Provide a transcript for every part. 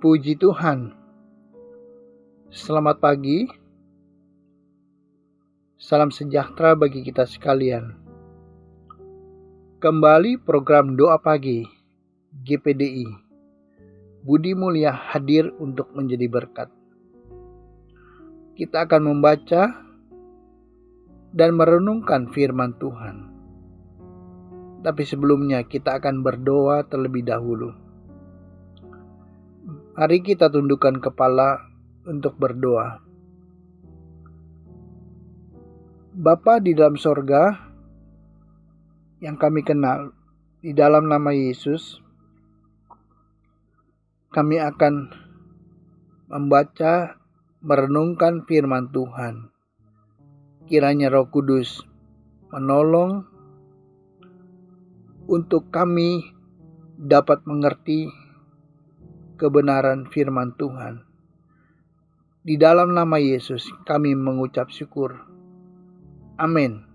Puji Tuhan. Selamat pagi. Salam sejahtera bagi kita sekalian. Kembali program Doa Pagi GPDI. Budi Mulia hadir untuk menjadi berkat. Kita akan membaca dan merenungkan firman Tuhan. Tapi sebelumnya kita akan berdoa terlebih dahulu. Mari kita tundukkan kepala untuk berdoa. Bapa di dalam sorga, yang kami kenal, di dalam nama Yesus, kami akan membaca, merenungkan firman Tuhan. Kiranya Roh Kudus menolong untuk kami dapat mengerti kebenaran firman Tuhan. Di dalam nama Yesus kami mengucap syukur. Amin.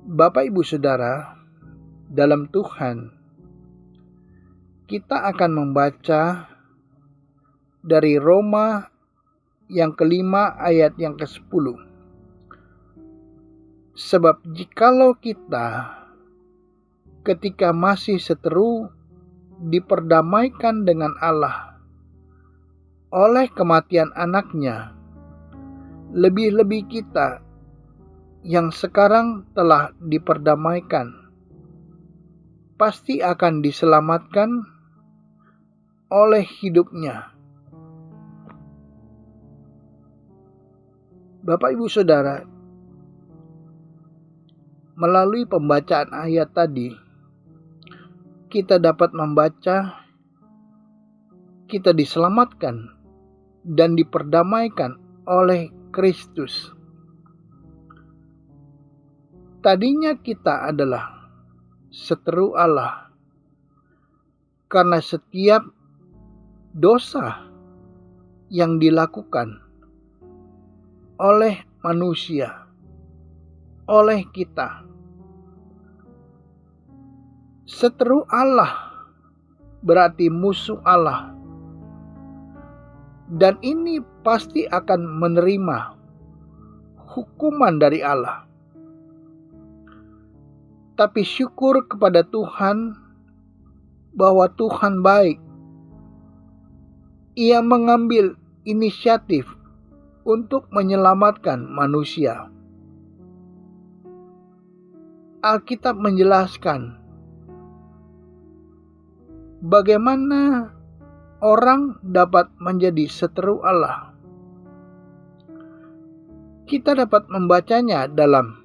Bapak Ibu Saudara, dalam Tuhan, kita akan membaca dari Roma yang kelima ayat yang ke-10. Sebab jikalau kita ketika masih seteru diperdamaikan dengan Allah oleh kematian anaknya, lebih-lebih kita yang sekarang telah diperdamaikan pasti akan diselamatkan oleh hidupnya. Bapak Ibu Saudara, melalui pembacaan ayat tadi, kita dapat membaca kita diselamatkan dan diperdamaikan oleh Kristus. Tadinya kita adalah seteru Allah karena setiap dosa yang dilakukan oleh manusia, oleh kita. Seteru Allah berarti musuh Allah. Dan ini pasti akan menerima hukuman dari Allah. Tapi syukur kepada Tuhan bahwa Tuhan baik. Ia mengambil inisiatif untuk menyelamatkan manusia. Alkitab menjelaskan bagaimana orang dapat menjadi seteru Allah. Kita dapat membacanya dalam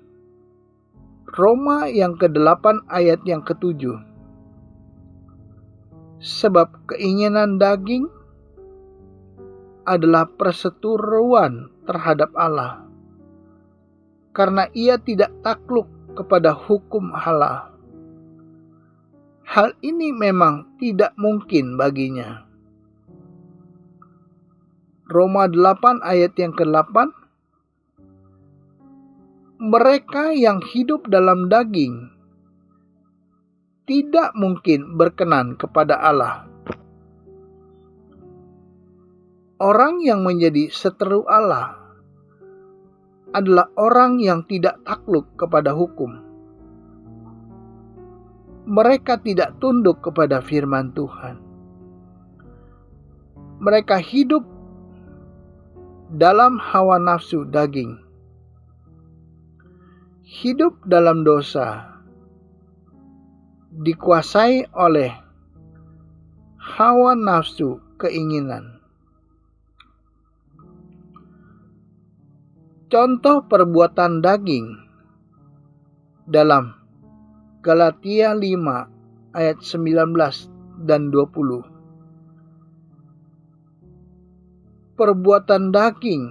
Roma yang ke-8 ayat yang ke-7. Sebab keinginan daging adalah perseteruan terhadap Allah, karena ia tidak takluk kepada hukum Allah. Hal ini memang tidak mungkin baginya. Roma 8 ayat yang ke-8. Mereka yang hidup dalam daging tidak mungkin berkenan kepada Allah. Orang yang menjadi seteru Allah adalah orang yang tidak takluk kepada hukum. Mereka tidak tunduk kepada firman Tuhan. Mereka hidup dalam hawa nafsu daging. Hidup dalam dosa. Dikuasai oleh hawa nafsu keinginan. Contoh perbuatan daging dalam Galatia 5 ayat 19 dan 20. Perbuatan daging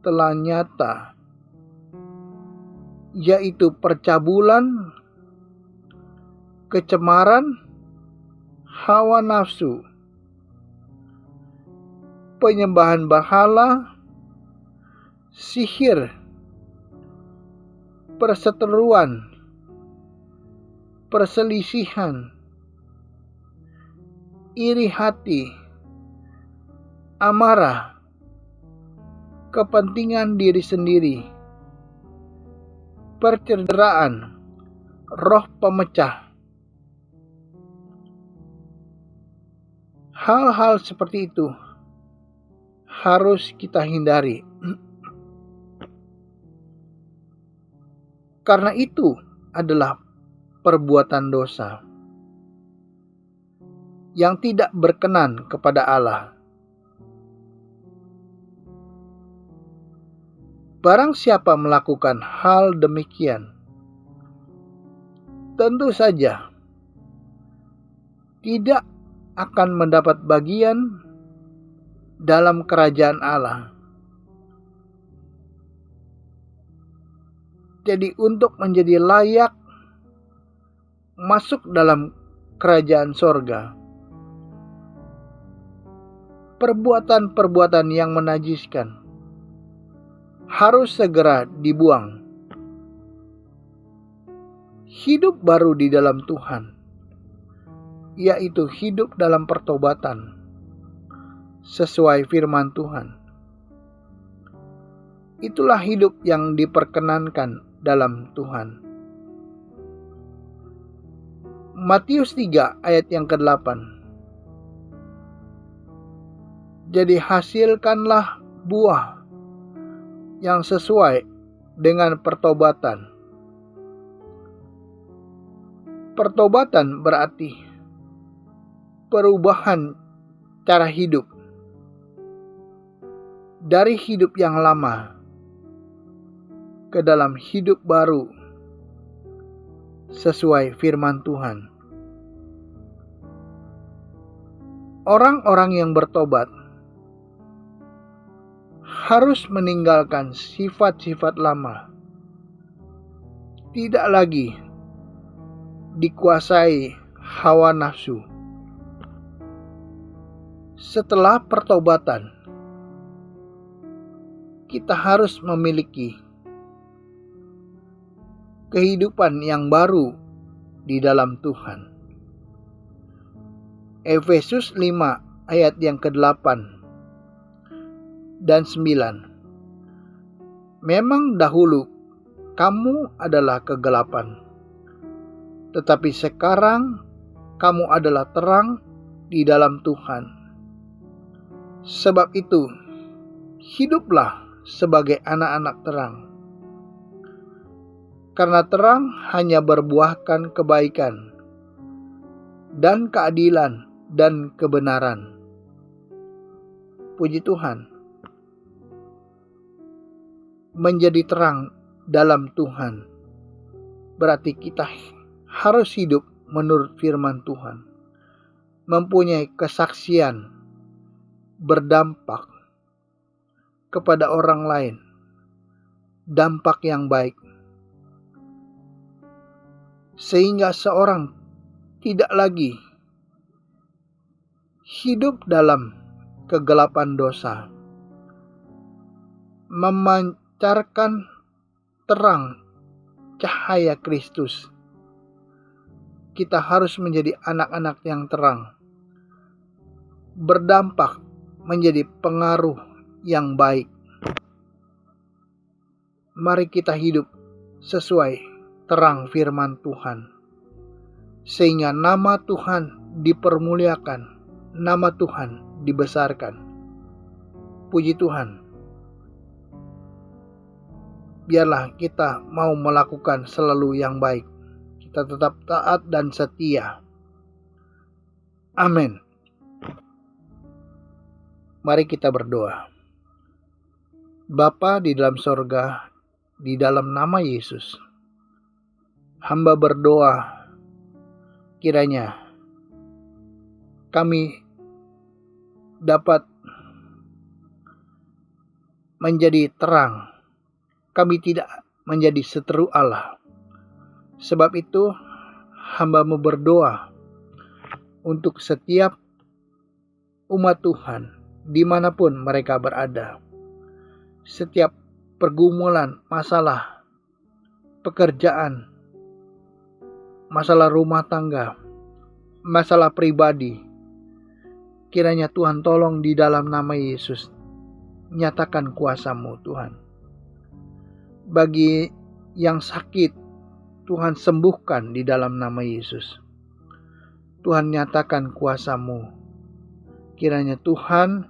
telah nyata, yaitu percabulan, kecemaran, hawa nafsu, penyembahan berhala, sihir, perseteruan, perselisihan, iri hati, amarah, kepentingan diri sendiri, percerderaan, roh pemecah. Hal-hal seperti itu harus kita hindari. Karena itu adalah perbuatan dosa yang tidak berkenan kepada Allah. Barang siapa melakukan hal demikian, tentu saja tidak akan mendapat bagian dalam kerajaan Allah. Jadi untuk menjadi layak masuk dalam kerajaan sorga, perbuatan-perbuatan yang menajiskan harus segera dibuang. Hidup baru di dalam Tuhan, yaitu hidup dalam pertobatan sesuai firman Tuhan. Itulah hidup yang diperkenankan dalam Tuhan. Matius 3 ayat yang ke-8. Jadi hasilkanlah buah yang sesuai dengan pertobatan. Pertobatan berarti perubahan cara hidup dari hidup yang lama ke dalam hidup baru sesuai firman Tuhan. Orang-orang yang bertobat harus meninggalkan sifat-sifat lama, tidak lagi dikuasai hawa nafsu. Setelah pertobatan, kita harus memiliki kehidupan yang baru di dalam Tuhan. Efesus 5 ayat yang ke-8 dan 9. Memang dahulu kamu adalah kegelapan, tetapi sekarang kamu adalah terang di dalam Tuhan. Sebab itu, hiduplah sebagai anak-anak terang. Karena terang hanya berbuahkan kebaikan dan keadilan dan kebenaran. Puji Tuhan. Menjadi terang dalam Tuhan berarti kita harus hidup menurut firman Tuhan, mempunyai kesaksian, berdampak kepada orang lain, dampak yang baik, sehingga seorang tidak lagi hidup dalam kegelapan dosa, memancarkan terang cahaya Kristus. Kita harus menjadi anak-anak yang terang, berdampak menjadi pengaruh yang baik. Mari kita hidup sesuai terang firman Tuhan, sehingga nama Tuhan dipermuliakan, nama Tuhan dibesarkan. Puji Tuhan. Biarlah kita mau melakukan selalu yang baik. Kita tetap taat dan setia. Amin. Mari kita berdoa. Bapa di dalam sorga, di dalam nama Yesus, hamba berdoa kiranya kami dapat menjadi terang. Kami tidak menjadi seteru Allah. Sebab itu hamba-Mu berdoa untuk setiap umat Tuhan dimanapun mereka berada. Setiap pergumulan, masalah, pekerjaan, masalah rumah tangga, masalah pribadi, Kiranya Tuhan tolong di dalam nama Yesus. Nyatakan kuasa-Mu Tuhan. Bagi yang sakit, Tuhan sembuhkan di dalam nama Yesus. Tuhan nyatakan kuasa-Mu. Kiranya Tuhan,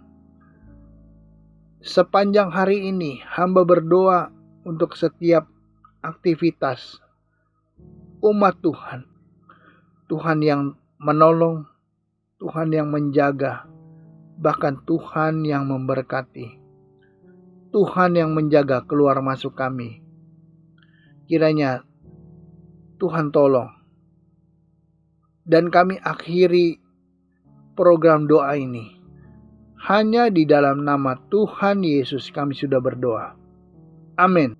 sepanjang hari ini hamba berdoa untuk setiap aktivitas umat Tuhan. Tuhan yang menolong, Tuhan yang menjaga, bahkan Tuhan yang memberkati. Tuhan yang menjaga keluar masuk kami. Kiranya Tuhan tolong. Dan kami akhiri program doa ini. Hanya di dalam nama Tuhan Yesus kami sudah berdoa. Amin.